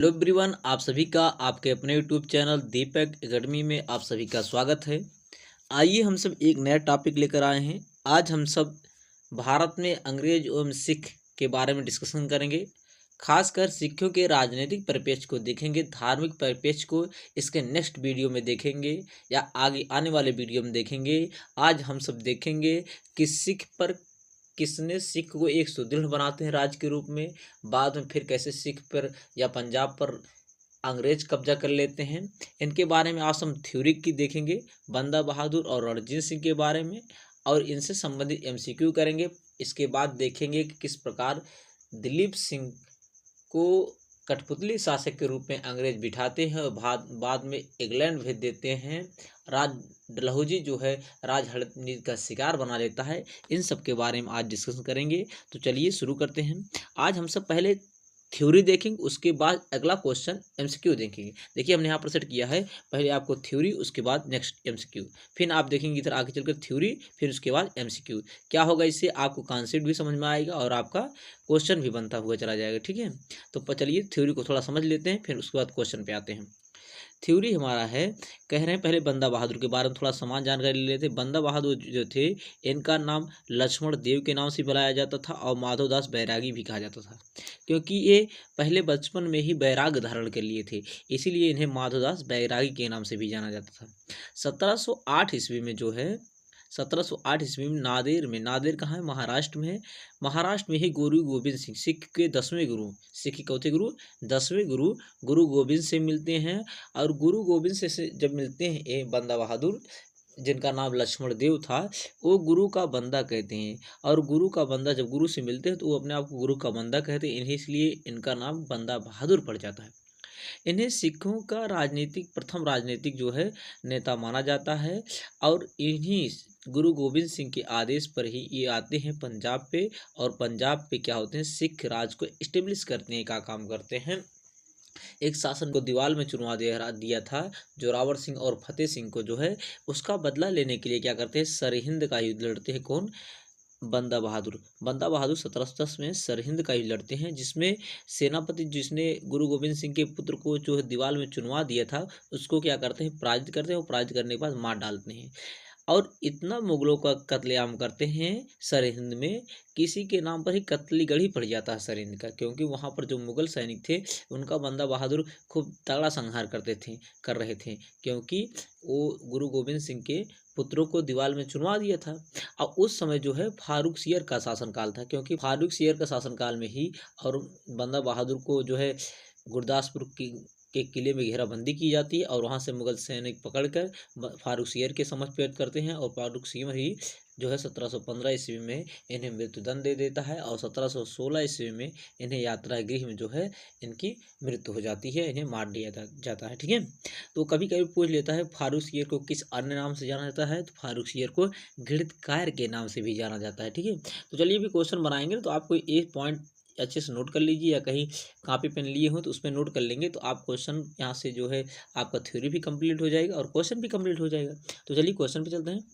Hello everyone, आप सभी का आपके अपने यूट्यूब चैनल दीपक एकेडमी में आप सभी का स्वागत है। आइए हम सब एक नया टॉपिक लेकर आए हैं। आज हम सब भारत में अंग्रेज एवं सिख के बारे में डिस्कशन करेंगे। खासकर सिखों के राजनीतिक परिप्रेक्ष्य को देखेंगे, धार्मिक परिप्रेक्ष्य को इसके नेक्स्ट वीडियो में देखेंगे या आगे आने वाले वीडियो में देखेंगे। आज हम सब देखेंगे कि सिख पर किसने सिख को एक सुदृढ़ बनाते हैं राज्य के रूप में, बाद में फिर कैसे सिख पर या पंजाब पर अंग्रेज कब्जा कर लेते हैं। इनके बारे में आज हम थ्योरी की देखेंगे, बंदा बहादुर और रणजीत सिंह के बारे में, और इनसे संबंधित एमसीक्यू करेंगे। इसके बाद देखेंगे कि किस प्रकार दिलीप सिंह को कठपुतली शासक के रूप में अंग्रेज बिठाते हैं और बाद में इंग्लैंड भेज देते हैं। राज डलहौजी जो है राजहड़प नीति का शिकार बना लेता है। इन सब के बारे में आज डिस्कशन करेंगे। तो चलिए शुरू करते हैं। आज हम सब पहले थ्योरी देखेंगे, उसके बाद अगला क्वेश्चन एमसीक्यू देखेंगे। देखिए हमने यहाँ पर सेट किया है, पहले आपको थ्योरी, उसके बाद नेक्स्ट एमसीक्यू, फिर आप देखेंगे इधर आगे चलकर थ्योरी, फिर उसके बाद एमसीक्यू। क्या होगा, इससे आपको कॉन्सेप्ट भी समझ में आएगा और आपका क्वेश्चन भी बनता हुआ चला जाएगा। ठीक है, तो चलिए थ्योरी को थोड़ा समझ लेते हैं, फिर उसके बाद क्वेश्चन पे आते हैं। थ्योरी हमारा है, कह रहे हैं पहले बंदा बहादुर के बारे में थोड़ा समान जानकारी ले लेते हैं। बंदा बहादुर जो थे, इनका नाम लक्ष्मण देव के नाम से बुलाया जाता था और माधवदास बैरागी भी कहा जाता था, क्योंकि ये पहले बचपन में ही बैराग धारण कर लिए थे, इसीलिए इन्हें माधवदास बैरागी के नाम से भी जाना जाता था। 1708 ईस्वी में जो है, 1708 ईस्वी में नादेर कहाँ है, महाराष्ट्र में है। महाराष्ट्र में ही गुरु गोविंद सिंह, सिख के 10वें गुरु, सिख के चौथे गुरु, 10वें गुरु गुरु गोविंद से मिलते हैं। और गुरु गोविंद से जब मिलते हैं ये बंदा बहादुर, जिनका नाम लक्ष्मण देव था, वो गुरु का बंदा कहते हैं। और गुरु का बंदा जब गुरु से मिलते हैं तो वो अपने आप को गुरु का बंदा कहते हैं, इन्हीं इसलिए इनका नाम बंदा बहादुर पड़ जाता है। इन्हें सिखों का प्रथम राजनीतिक जो है नेता माना जाता है। और इन्हीं गुरु गोविंद सिंह के आदेश पर ही ये आते हैं पंजाब पे, और पंजाब पे क्या होते हैं, सिख राज को इस्टेब्लिश करने का काम करते हैं। एक शासन को दीवार में चुनवा दिया था जोरावर सिंह और फतेह सिंह को, जो है उसका बदला लेने के लिए क्या करते हैं, सरहिंद का युद्ध लड़ते हैं। कौन, बंदा बहादुर 1710 में सरहिंद का युद्ध लड़ते हैं, जिसमें सेनापति जिसने गुरु गोविंद सिंह के पुत्र को जो है दीवार में चुनवा दिया था, उसको क्या करते हैं, पराजित करते हैं, और पराजित करने के बाद मार डालते हैं। और इतना मुगलों का कत्लेआम करते हैं सरहिंद में, किसी के नाम पर ही कत्लीगढ़ ही पड़ जाता है सरहिंद का, क्योंकि वहाँ पर जो मुगल सैनिक थे उनका बंदा बहादुर खूब तगड़ा संहार कर रहे थे, क्योंकि वो गुरु गोविंद सिंह के पुत्रों को दीवार में चुनवा दिया था। अब उस समय जो है फारूक सियर का शासनकाल था, क्योंकि फारूक सियर का शासनकाल में ही और बंदा बहादुर को जो है गुरदासपुर के किले में घेराबंदी की जाती है, और वहाँ से मुगल सैनिक पकड़कर फारूक सियर के समक्ष पेश करते हैं, और फारूक सियर ही जो है 1715 ईस्वी में इन्हें मृत्युदंड दे देता है, और 1716 ईस्वी में इन्हें यात्रा गृह में जो है इनकी मृत्यु हो जाती है, इन्हें मार दिया जाता है। ठीक है, तो कभी कभी पूछ लेता है फारूक सियर को किस अन्य नाम से जाना जाता है, तो फारूक सियर को घृतकायर के नाम से भी जाना जाता है। ठीक है, तो चलिए अभी क्वेश्चन बनाएंगे, तो आपको एक पॉइंट अच्छे से नोट कर लीजिए, या कहीं कॉपी पेन लिए हो तो उसमें नोट कर लेंगे, तो आप क्वेश्चन यहाँ से जो है आपका थ्योरी भी कंप्लीट हो जाएगा और क्वेश्चन भी कंप्लीट हो जाएगा। तो चलिए क्वेश्चन पे चलते हैं।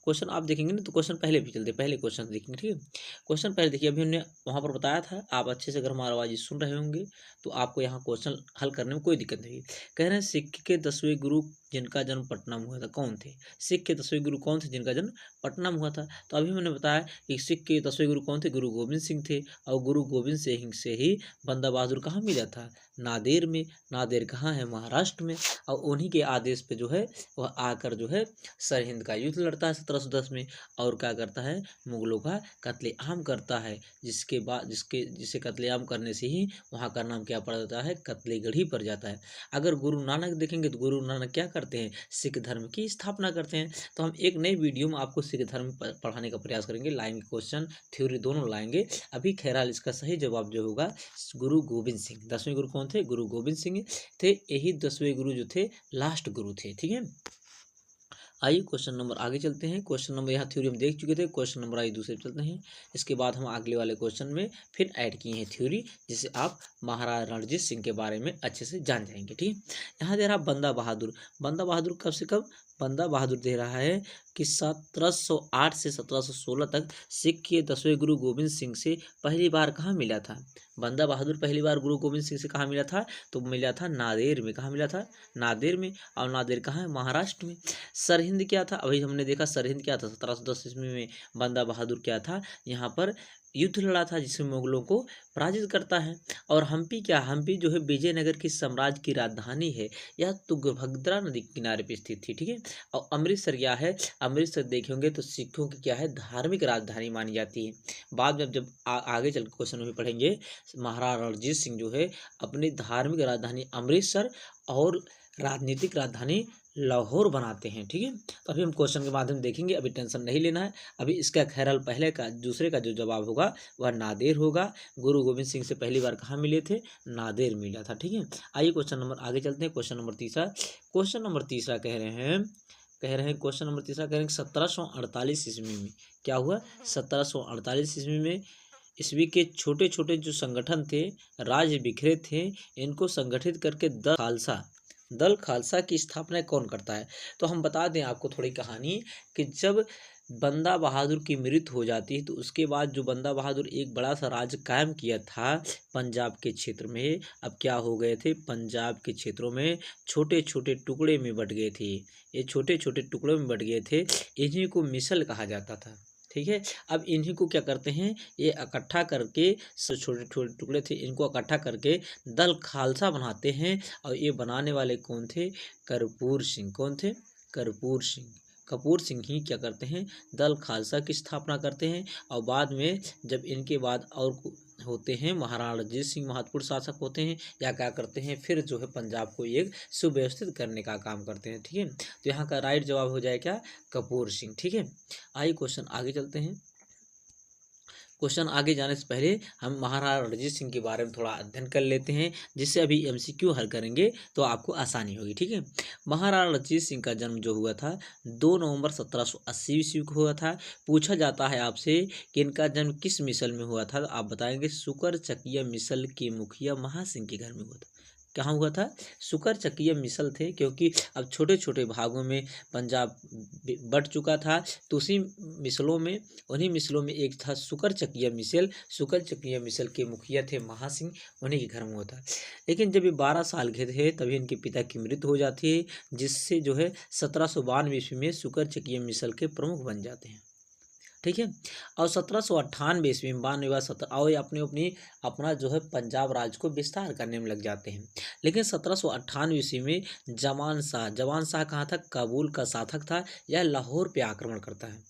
क्वेश्चन आप देखेंगे ना, तो क्वेश्चन पहले भी चलते, पहले क्वेश्चन देखेंगे। ठीक है, क्वेश्चन पहले देखिए, अभी हमने वहाँ पर बताया था, आप अच्छे से अगर हमारा आवाज़ सुन रहे होंगे तो आपको यहाँ क्वेश्चन हल करने में कोई दिक्कत नहीं। कह रहे हैं सिख के 10वें गुरु जिनका जन्म पटना में हुआ था, कौन थे, सिख के 10वें गुरु कौन थे जिनका जन्म पटना में हुआ था। तो अभी मैंने बताया कि सिख के 10वें गुरु कौन थे, गुरु गोविंद सिंह थे, और गुरु गोविंद सिंह से ही बंदा बहादुर कहाँ मिला था, नादेर में। नादेर कहाँ है, महाराष्ट्र में। और उन्हीं के आदेश पे जो है वह आकर जो है सरहिंद का युद्ध लड़ता है 1710 में, और क्या करता है, मुगलों का कत्लेआम करता है, जिसे कत्लेआम करने से ही वहाँ का नाम क्या पड़ जाता है, कत्लेगढ़ ही पड़ जाता है। अगर गुरु नानक देखेंगे तो गुरु नानक क्या करते हैं, सिख धर्म की स्थापना करते हैं। तो हम एक नई वीडियो में आपको सिख धर्म पढ़ाने का प्रयास करेंगे, लाएंगे क्वेश्चन थ्योरी दोनों लाएंगे। अभी खैराल इसका सही जवाब जो होगा गुरु गोविंद सिंह। 10वें गुरु कौन थे, गुरु गोविंद सिंह थे, यही 10वें गुरु जो थे लास्ट गुरु थे। ठीक है, आइए क्वेश्चन नंबर आगे चलते हैं। क्वेश्चन नंबर यहाँ थ्योरी हम देख चुके थे, क्वेश्चन नंबर आइए दूसरे चलते हैं। इसके बाद हम अगले वाले क्वेश्चन में फिर ऐड किए हैं थ्योरी, जिससे आप महाराजा रणजीत सिंह के बारे में अच्छे से जान जाएंगे। ठीक है, यहाँ दे रहा बंदा बहादुर। बंदा बहादुर कब से कब, बंदा बहादुर दे रहा है कि 1708 से 1716 तक सिख के 10वें गुरु गोविंद सिंह से पहली बार कहाँ मिला था, बंदा बहादुर पहली बार गुरु गोविंद सिंह से कहाँ मिला था? तो मिला था नादेर में। कहाँ मिला था? नादेर में। और नादेर कहाँ है? महाराष्ट्र में। सरहिंद क्या था? अभी हमने देखा सरहिंद क्या था, 1710 ईस्वी में बंदा बहादुर क्या था, यहाँ पर युद्ध लड़ा था जिसमें मुगलों को पराजित करता है। और हम्पी क्या? हम्पी जो है विजयनगर की साम्राज्य की राजधानी है। यह तुंगभद्रा नदी के किनारे पे स्थित थी, ठीक है। और अमृतसर क्या है? अमृतसर देखेंगे तो सिखों की क्या है? धार्मिक राजधानी मानी जाती है। बाद में जब आगे चल के क्वेश्चन में पढ़ेंगे, महाराणा रणजीत सिंह जो है अपनी धार्मिक राजधानी अमृतसर और राजनीतिक राजधानी लाहौर बनाते हैं, ठीक है। तो अभी हम क्वेश्चन के माध्यम देखेंगे, अभी टेंशन नहीं लेना है। अभी इसका खैरल पहले का दूसरे का जो जवाब होगा वह नादेर होगा। गुरु गोविंद सिंह से पहली बार कहाँ मिले थे? नादेर मिला था, ठीक है। आइए क्वेश्चन नंबर आगे चलते हैं। क्वेश्चन नंबर तीसरा, क्वेश्चन नंबर तीसरा कह रहे हैं 1748 ईस्वी में क्या हुआ? 1748 ईस्वी में ईस्वी के छोटे छोटे जो संगठन थे, राज्य बिखरे थे, इनको संगठित करके दल खालसा की स्थापना कौन करता है? तो हम बता दें आपको थोड़ी कहानी कि जब बंदा बहादुर की मृत्यु हो जाती है तो उसके बाद जो बंदा बहादुर एक बड़ा सा राज्य कायम किया था पंजाब के क्षेत्र में, अब क्या हो गए थे? पंजाब के क्षेत्रों में छोटे छोटे टुकड़े में बट गए थे। ये छोटे छोटे टुकड़ों में बट गए थे, इन्हीं को मिसल कहा जाता था, ठीक है। अब इन्हीं को क्या करते हैं? ये इकट्ठा करके, छोटे छोटे टुकड़े थे, इनको इकट्ठा करके दल खालसा बनाते हैं। और ये बनाने वाले कौन थे? कर्पूर सिंह। कौन थे? कर्पूर सिंह। कपूर सिंह ही क्या करते हैं? दल खालसा की स्थापना करते हैं। और बाद में जब इनके बाद और होते हैं महाराणा रणजीत सिंह महत्वपूर्ण शासक होते हैं, या क्या करते हैं फिर जो है पंजाब को एक सुव्यवस्थित करने का काम करते हैं, ठीक है। तो यहाँ का राइट जवाब हो जाए क्या? कपूर सिंह, ठीक है। आइए क्वेश्चन आगे चलते हैं। क्वेश्चन आगे जाने से पहले हम महाराणा रणजीत सिंह के बारे में थोड़ा अध्ययन कर लेते हैं, जिससे अभी एमसीक्यू हल करेंगे तो आपको आसानी होगी, ठीक है। महाराणा रणजीत सिंह का जन्म जो हुआ था 2 नवंबर 1780 ईस्वी को हुआ था। पूछा जाता है आपसे कि इनका जन्म किस मिसल में हुआ था, तो आप बताएंगे सुकर चकिया मिसल के मुखिया महासिंह के घर में हुआ था। कहाँ हुआ था? सुकर चकिया मिसल थे, क्योंकि अब छोटे छोटे भागों में पंजाब बट चुका था, तो उन्हीं मिसलों में एक था सुकर चकिया मिसल। सुकर चकिया मिसल के मुखिया थे महासिंह, उन्हीं के घर में होता। लेकिन जब ये 12 साल के थे तभी इनके पिता की मृत्यु हो जाती है, जिससे जो है 1792 ईस्वी में सुकर चकिया मिसल के प्रमुख बन जाते हैं, ठीक है। और 1798 ईस्वी में 92 और ये अपना जो है पंजाब राज्य को विस्तार करने में लग जाते हैं। लेकिन 1798 ईस्वी में जवान शाह कहाँ था? काबुल का शासक था। यह लाहौर पे आक्रमण करता है।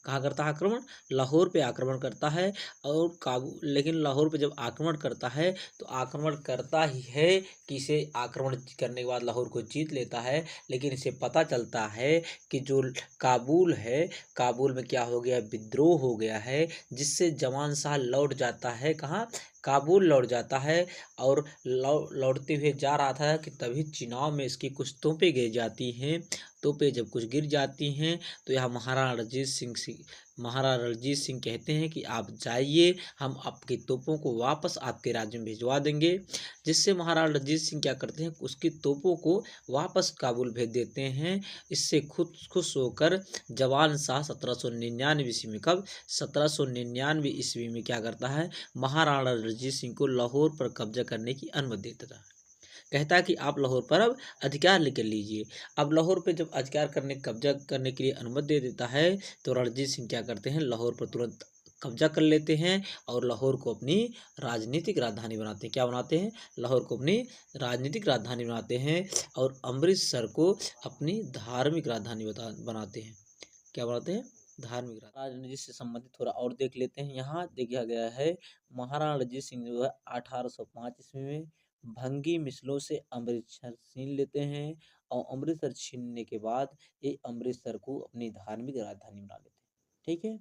कहाँ करता है आक्रमण? लाहौर पे आक्रमण करता है। और लेकिन लाहौर पे जब आक्रमण करता है तो आक्रमण करता ही है कि इसे आक्रमण करने के बाद लाहौर को जीत लेता है। लेकिन इसे पता चलता है कि जो काबुल है, काबुल में क्या हो गया? विद्रोह हो गया है, जिससे जवान शाह लौट जाता है। कहाँ? काबुल लौट जाता है। और लौटते हुए जा रहा था कि तभी चुनाव में इसकी कुछ तोपें गिर जाती हैं। तोपें जब कुछ गिर जाती हैं तो यह महाराणा रणजीत सिंह कहते हैं कि आप जाइए, हम आपकी तोपों को वापस आपके राज्य में भिजवा देंगे। जिससे महाराणा रणजीत सिंह क्या करते हैं? उसकी तोपों को वापस काबुल भेज देते हैं। इससे खुश होकर जवान शाह 1799 ईस्वी में, कब? 1799 ईस्वी में क्या करता है? महाराणा रणजीत सिंह को लाहौर पर कब्जा करने की अनुमति देता है। कहता है कि आप लाहौर पर अब अधिकार लेकर लीजिए। अब लाहौर पे जब कब्जा करने के लिए अनुमति दे देता है तो रणजीत सिंह क्या करते हैं? लाहौर पर तुरंत कब्जा कर लेते हैं और लाहौर को अपनी राजनीतिक राजधानी बनाते हैं। क्या बनाते हैं? लाहौर को अपनी राजनीतिक राजधानी बनाते हैं। और अमृतसर को अपनी धार्मिक राजधानी बनाते हैं। क्या बनाते हैं? धार्मिक राजनीति से संबंधित थोड़ा और देख लेते हैं। यहाँ देखा गया है महाराणा रणजीत सिंह जो है 1805 ईस्वी में भंगी मिसलों से अमृतसर छीन लेते हैं। और अमृतसर छीनने के बाद ये अमृतसर को अपनी धार्मिक राजधानी बना लेते हैं, ठीक है।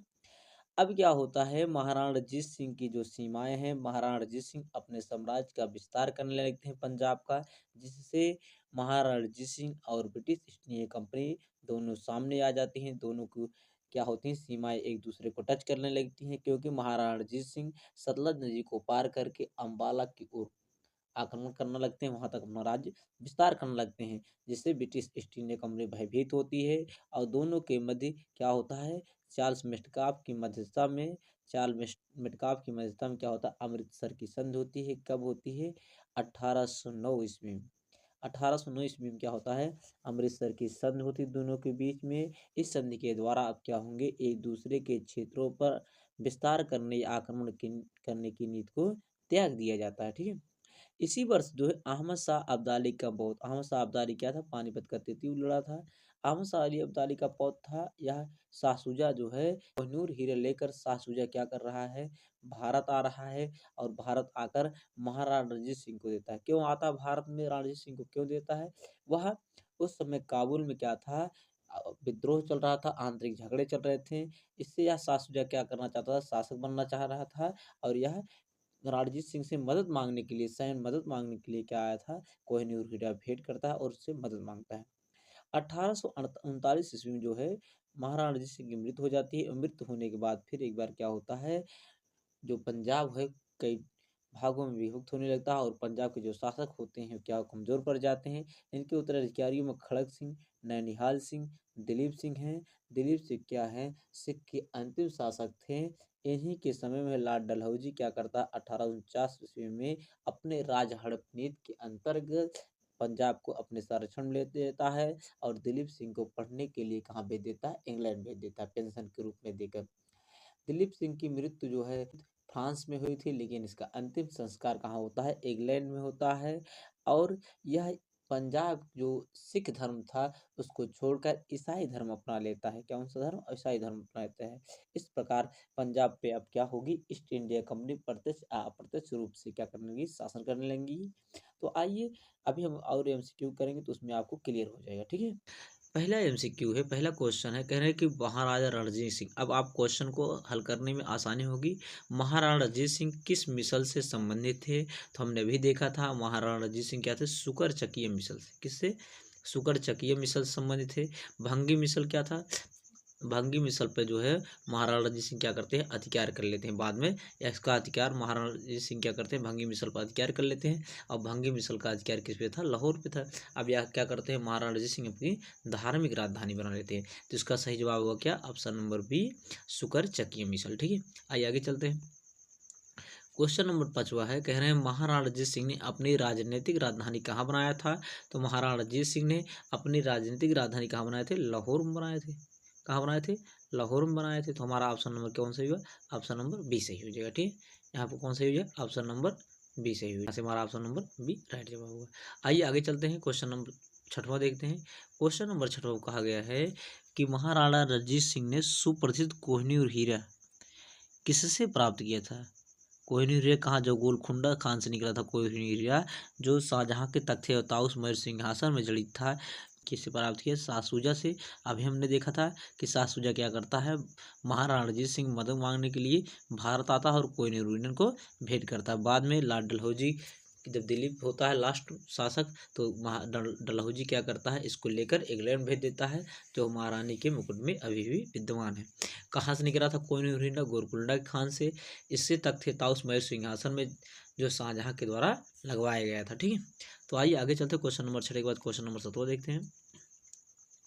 अब क्या होता है? महाराणा रणजीत सिंह की जो सीमाएं हैं, महाराणा रणजीत सिंह अपने साम्राज्य का विस्तार करने लगते हैं पंजाब का, जिससे महाराणा रणजीत सिंह और ब्रिटिश ईस्ट इंडिया कंपनी दोनों सामने आ जाती हैं। दोनों को क्या होती हैं? सीमाएं एक दूसरे को टच करने लगती हैं, क्योंकि महाराणा रणजीत सिंह सतलज नदी को पार करके अम्बाला की ओर आक्रमण करने लगते हैं, वहां तक अपना राज्य विस्तार करने लगते हैं, जिससे ब्रिटिश ईस्ट इंडिया कंपनी भयभीत होती है। और दोनों के मध्य क्या होता है? चार्ल्स मेस्टकाफ की मध्यस्थता में चार्ल्स मेटकाफ की मध्यस्थता में क्या होता है, अमृतसर की संधि होती है। कब होती है, 1809 ईस्वी में। 1809 ईस्वी में क्या होता है, अमृतसर की संधि होती है दोनों के बीच में। इस संधि के द्वारा अब क्या होंगे, एक दूसरे के क्षेत्रों पर विस्तार करने या करने की नीति को त्याग दिया जाता है। ठीक है। इसी वर्ष जो है अहमद शाह अब्दाली का पौध, अहमद शाह अब्दाली क्या था, पानीपत का तृतीय लड़ा था। अहमद शाह अली अब्दाली का पौध था। यह शाह शुजा जो है कोहिनूर हीरे लेकर शाह शुजा क्या कर रहा है, भारत आ रहा है। और भारत आकर महाराणा रणजीत सिंह को देता है। क्यों आता है भारत में, रणजीत सिंह को क्यों देता है, वह उस समय काबुल में क्या था, विद्रोह चल रहा था, आंतरिक झगड़े चल रहे थे। इससे यह शाह शुजा क्या करना चाहता था, शासक बनना चाह रहा था। और यह रणजीत सिंह से मदद मांगने के लिए, सैन्य मदद मांगने के लिए क्या आया था, कोहिनूर हीरा भेंट करता है और उससे मदद मांगता है। 1839 ईस्वी में जो है महाराणा रणजीत सिंह की मृत्यु हो जाती है। मृत्यु होने के बाद फिर एक बार क्या होता है, जो पंजाब है कई भागों में विभक्त होने लगता है और पंजाब के जो शासक होते हैं क्या कमजोर पड़ जाते हैं। इनके उत्तराधिकारियों में खड़क सिंह, नैनिहाल सिंह, दिलीप सिंह हैं। दिलीप सिंह क्या है, सिख के अंतिम शासक थे। इन्हीं के समय में लॉर्ड डलहौजी क्या करता है, 1849 ईस्वी में अपने राज हड़प नीति के अंतर्गत पंजाब को अपने संरक्षण में ले देता है और दिलीप सिंह को पढ़ने के लिए कहाँ भेज देता है, इंग्लैंड भेज देता है, पेंशन के रूप में देकर। दिलीप सिंह की मृत्यु जो है फ्रांस में हुई थी, लेकिन इसका अंतिम संस्कार कहाँ होता है, इंग्लैंड में होता है। और यह पंजाब जो सिख धर्म था उसको छोड़कर ईसाई धर्म अपना लेता है। कौन सा धर्म, ईसाई धर्म अपना लेता है। इस प्रकार पंजाब पे अब क्या होगी, ईस्ट इंडिया कंपनी प्रत्यक्ष अप्रत्यक्ष रूप से क्या करने लगी, शासन करने लगेगी। तो आइए अभी हम और एमसीक्यू करेंगे तो उसमें आपको क्लियर हो जाएगा। ठीक है। पहला एमसीक्यू है, पहला क्वेश्चन है, कह रहे हैं कि महाराजा रणजीत सिंह, अब आप क्वेश्चन को हल करने में आसानी होगी। महाराणा रणजीत सिंह किस मिसल से संबंधित थे, तो हमने भी देखा था महाराणा रणजीत सिंह क्या थे, शुकर चकीय मिसल से। किससे, शुकर चकीय मिसल से संबंधित थे। भंगी मिसल क्या था, भंगी मिसल पे जो है महाराणा रणजीत सिंह क्या करते हैं, अधिकार कर लेते हैं। बाद में इसका अधिकार महाराणा रणजीत सिंह क्या करते हैं, भंगी मिसल पर अधिकार कर लेते हैं। और भंगी मिसल का अधिकार किस पे था, लाहौर पे था। अब यह क्या करते हैं, महाराणा रणजीत सिंह अपनी धार्मिक राजधानी बना लेते हैं। तो इसका सही जवाब होगा क्या, ऑप्शन नंबर बी, शुकर चकीय मिसल। ठीक है। आइए आगे चलते हैं। क्वेश्चन नंबर 5वां है, कह रहे हैं महाराणा रणजीत सिंह ने अपनी राजनीतिक राजधानी कहाँ बनाया था। तो महाराणा रणजीत सिंह ने अपनी राजनीतिक राजधानी कहाँ बनाए थे, लाहौर में बनाए थे। कहाँ बनाए थे, लाहौर में बनाए थे। तो हमारा ऑप्शन नंबर कौन सही हुआ, ऑप्शन नंबर बी सही हो जाएगा। ठीक है। यहाँ पर कौन सही हो जाएगा, ऑप्शन नंबर बी सही हो जाएगा। हमारा ऑप्शन नंबर बी राइट जवाब होगा। आइए आगे चलते हैं, क्वेश्चन नंबर 6वां देखते हैं। क्वेश्चन नंबर 6वां कहा गया है कि महाराणा रणजीत सिंह ने सुप्रसिद्ध कोहिनूर हीरा किससे प्राप्त किया था। कोहिनूर हीरा कहाँ, जो गोलकुंडा खान से निकला था कोहिनूर हीरा, जो शाहजहाँ के तख्ते और ताउस महल सिंहासन में जड़ित था। किससे प्राप्त किया, शाह शुजा से। अभी हमने देखा था कि शाह शुजा क्या करता है, महाराणा रणजीत सिंह मदद मांगने के लिए भारत आता है और कोहिनूर हीरा को भेंट करता है। बाद में लॉर्ड डलहौजी जब दिलीप होता है लास्ट शासक, तो डलहौजी क्या करता है, इसको लेकर इंग्लैंड भेज देता है, जो महारानी के मुकुट में अभी भी विद्यमान है। कहाँ से निकला था कोहिनूर हीरा, गोलकुंडा खान से। इससे तख्त ताउस महल सिंहासन में जो शाहजहाँ के द्वारा लगवाया गया था। ठीक है। तो आइए आगे चलते हैं, क्वेश्चन नंबर 6 के बाद क्वेश्चन नंबर 7 देखते हैं,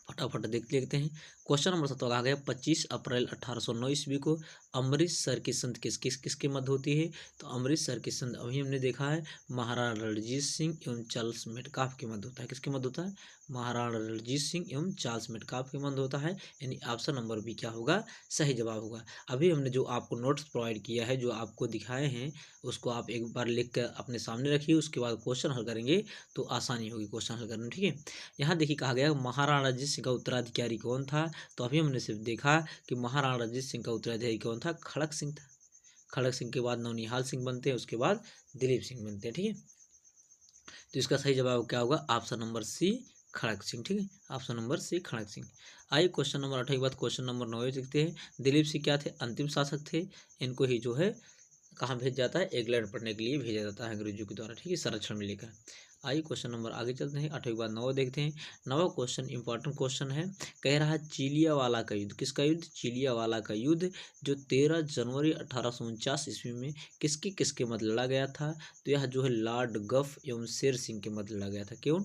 फटाफट देख लेते हैं। क्वेश्चन नंबर 7 आ गया, 25 अप्रैल 1809 ईस्वी को अमृतसर की संधि किसके मध्य होती है। तो अमृतसर की संधि अभी हमने देखा है महाराणा रणजीत सिंह एवं चार्ल्स मेटकाफ के मध्य होता है। किसके मध्य होता है, महाराणा रणजीत सिंह एवं चार्ल्स मेटकाफ के मध्य होता है। यानी ऑप्शन नंबर बी क्या होगा, सही जवाब होगा। अभी हमने जो आपको नोट्स प्रोवाइड किया है, जो आपको दिखाए हैं, उसको आप एक बार लिख कर अपने सामने रखिए। उसके बाद क्वेश्चन हल करेंगे तो आसानी होगी क्वेश्चन हल करने। ठीक है। यहाँ देखिए कहा गया महाराणा रणजीत सिंह का उत्तराधिकारी कौन था। तो अभी हमने सिर्फ देखा कि महाराणा रणजीत सिंह का उत्तराधिकारी कौन था, खड़क सिंह था। खड़क सिंह के बाद नौनिहाल सिंह बनते हैं, उसके बाद दिलीप सिंह बनते हैं। ठीक है। तो इसका सही जवाब क्या होगा, ऑप्शन नंबर सी, खड़क सिंह। ठीक है। ऑप्शन नंबर सी, खड़क सिंह। आइए क्वेश्चन नंबर 8 के बाद क्वेश्चन नंबर 9 देखते हैं। दिलीप सिंह क्या थे, अंतिम शासक थे। इनको ही जो है कहाँ भेज जाता है, इंग्लैंड पढ़ने के लिए भेजा जाता है अंग्रेजों के द्वारा। ठीक है, संरक्षण में लेकर। आइए क्वेश्चन नंबर आगे चलते हैं, 8वें के बाद 9 देखते हैं। 9वां क्वेश्चन इंपॉर्टेंट क्वेश्चन है, कह रहा है चिलियावाला का युद्ध। किसका युद्ध, चिलियावाला का युद्ध, जो 13 जनवरी 1849 ईस्वी में किसके मध्य लड़ा गया था। तो यह जो है लॉर्ड गफ एवं शेर सिंह के मध्य लड़ा गया था। क्यों,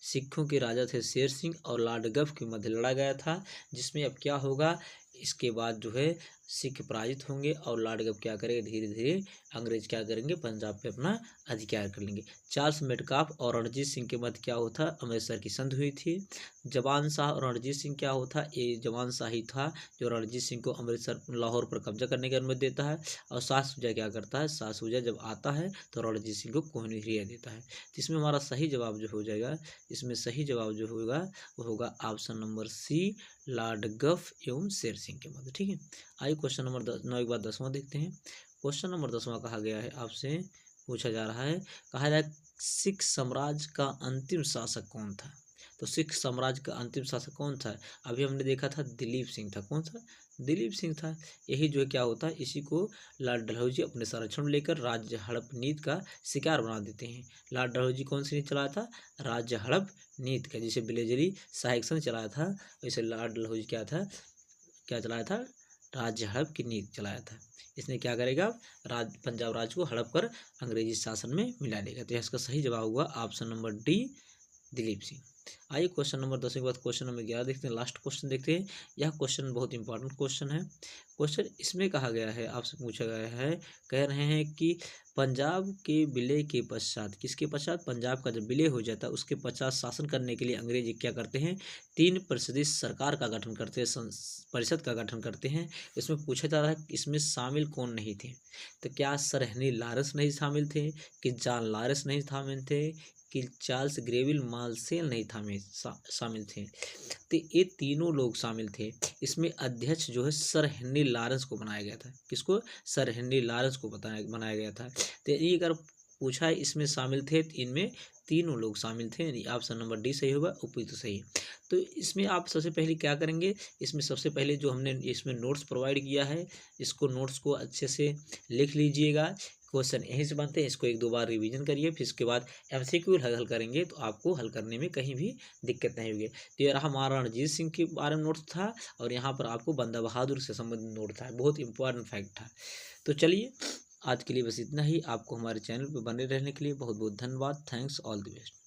सिखों के राजा थे शेर सिंह और लॉर्ड गफ के मध्य लड़ा गया था। जिसमें अब क्या होगा, इसके बाद जो है सिख पराजित होंगे और लॉर्ड गब क्या करेंगे, धीरे धीरे अंग्रेज क्या करेंगे, पंजाब पे अपना अधिकार कर लेंगे। चार्ल्स मेटकाफ और रणजीत सिंह के मध्य क्या होता, अमृतसर की संधि हुई थी। जवान शाह और रणजीत सिंह क्या होता, ये जवान शाह ही था जो रणजीत सिंह को अमृतसर लाहौर पर कब्जा करने की अनुमति देता है। और शाह शुजा क्या करता है, शाह शुजा जब आता है तो रणजीत सिंह को कोहिनूर देता है। तो इसमें हमारा सही जवाब जो हो जाएगा, इसमें सही जवाब जो होगा वो होगा ऑप्शन नंबर सी, लॉर्ड गफ एवं शेर सिंह के मध्य। ठीक है, आइए क्वेश्चन नंबर 9 के बाद 10वां देखते हैं। क्वेश्चन नंबर 10वां कहा गया है, आपसे पूछा जा रहा है, कहा जा रहा है सिख साम्राज्य का अंतिम शासक कौन था। तो सिख साम्राज्य का अंतिम शासक कौन था, अभी हमने देखा था दिलीप सिंह था। कौन था, दिलीप सिंह था। यही जो है क्या होता है, इसी को लॉर्ड डलहौजी अपने संरक्षण लेकर राज्य हड़प नीति का शिकार बना देते हैं। लॉर्ड डलहौजी कौन सी नीति चलाया था, राज्य हड़प नीति का, जिसे बिलेजरी सहायक संघ चलाया था, वैसे लॉर्ड डलहौजी क्या था, क्या चलाया था, राज्य हड़प की नीति चलाया था। इसने क्या करेगा, पंजाब राज्य को हड़प कर अंग्रेजी शासन में मिला लेगा। तो इसका सही जवाब हुआ option number D, Dilip Singh. आइए क्वेश्चन नंबर 10 के बाद क्वेश्चन नंबर 11 देखते हैं, लास्ट क्वेश्चन देखते हैं। यह क्वेश्चन बहुत इंपॉर्टेंट क्वेश्चन है। क्वेश्चन इसमें कहा गया है, आपसे पूछा गया है, कह रहे हैं कि पंजाब के विलय के पश्चात, किसके पश्चात, पंजाब का जब विलय हो जाता है उसके पश्चात शासन करने के लिए अंग्रेज क्या करते हैं, 3 परिषदीय सरकार का गठन करते हैं, परिषद का गठन करते हैं। इसमें पूछा जा रहा है इसमें शामिल कौन नहीं थे। तो क्या सर हेनरी लॉरेंस नहीं शामिल थे, कि जॉन लॉरेंस नहीं शामिल थे, कि चार्ल्स ग्रेविल मार्शल नहीं था में शामिल थे। तो ये तीनों लोग शामिल थे। इसमें अध्यक्ष जो है सर हेनरी लॉरेंस को बनाया गया था। किसको, सर हेनरी लॉरेंस को बनाया गया था। तो ये अगर पूछा है इसमें शामिल थे, तो इनमें तीनों लोग शामिल थे। ऑप्शन नंबर डी सही होगा, उपयुक्त तो सही। तो इसमें आप सबसे पहले क्या करेंगे, इसमें सबसे पहले जो हमने इसमें नोट्स प्रोवाइड किया है, इसको नोट्स को अच्छे से लिख लीजिएगा। क्वेश्चन यहीं से बनते हैं, इसको 1-2 बार रिवीजन करिए, फिर इसके बाद एमसीक्यू हल करेंगे तो आपको हल करने में कहीं भी दिक्कत नहीं होगी। तो ये रहा हमारा रणजीत सिंह के बारे में नोट्स था, और यहाँ पर आपको बंदा बहादुर से संबंधित नोट था, बहुत इंपॉर्टेंट फैक्ट था। तो चलिए आज के लिए बस इतना ही। आपको हमारे चैनल पर बने रहने के लिए बहुत बहुत धन्यवाद। Thanks, all the best.